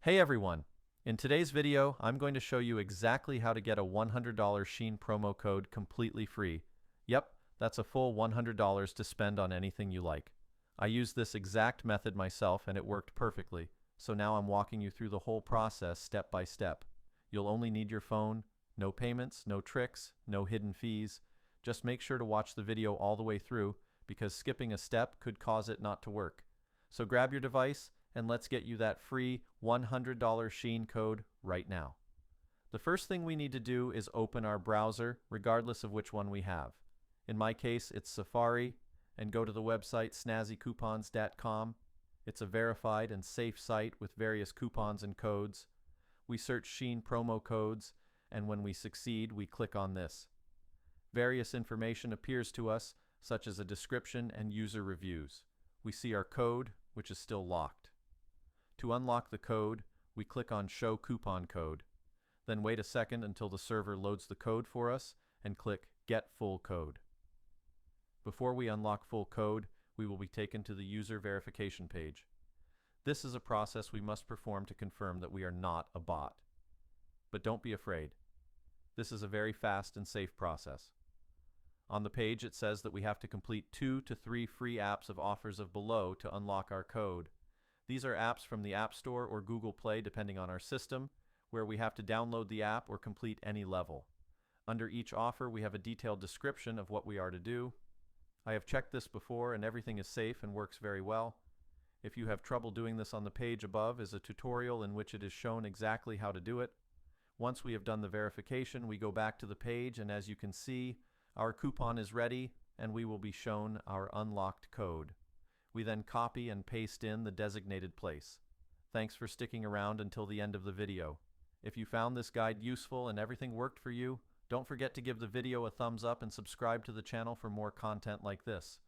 Hey everyone! In today's video, I'm going to show you exactly how to get a $100 Shein promo code completely free. Yep, that's a full $100 to spend on anything you like. I used this exact method myself and it worked perfectly, so now I'm walking you through the whole process step by step. You'll only need your phone, no payments, no tricks, no hidden fees. Just make sure to watch the video all the way through because skipping a step could cause it not to work. So grab your device and let's get you that free $100 Shein code right now. The first thing we need to do is open our browser, regardless of which one we have. In my case, it's Safari, and go to the website snazzycoupons.com. It's a verified and safe site with various coupons and codes. We search Shein promo codes, and when we succeed, we click on this. Various information appears to us, such as a description and user reviews. We see our code, which is still locked. To unlock the code, we click on Show Coupon Code. Then wait a second until the server loads the code for us and click Get Full Code. Before we unlock full code, we will be taken to the user verification page. This is a process we must perform to confirm that we are not a bot. But don't be afraid. This is a very fast and safe process. On the page it says that we have to complete 2 to 3 free apps of offers of below to unlock our code. These are apps from the App Store or Google Play depending on our system, where we have to download the app or complete any level. Under each offer we have a detailed description of what we are to do. I have checked this before and everything is safe and works very well. If you have trouble doing this, on the page above is a tutorial in which it is shown exactly how to do it. Once we have done the verification, we go back to the page, and as you can see, our coupon is ready and we will be shown our unlocked code. We then copy and paste in the designated place. Thanks for sticking around until the end of the video. If you found this guide useful and everything worked for you, don't forget to give the video a thumbs up and subscribe to the channel for more content like this.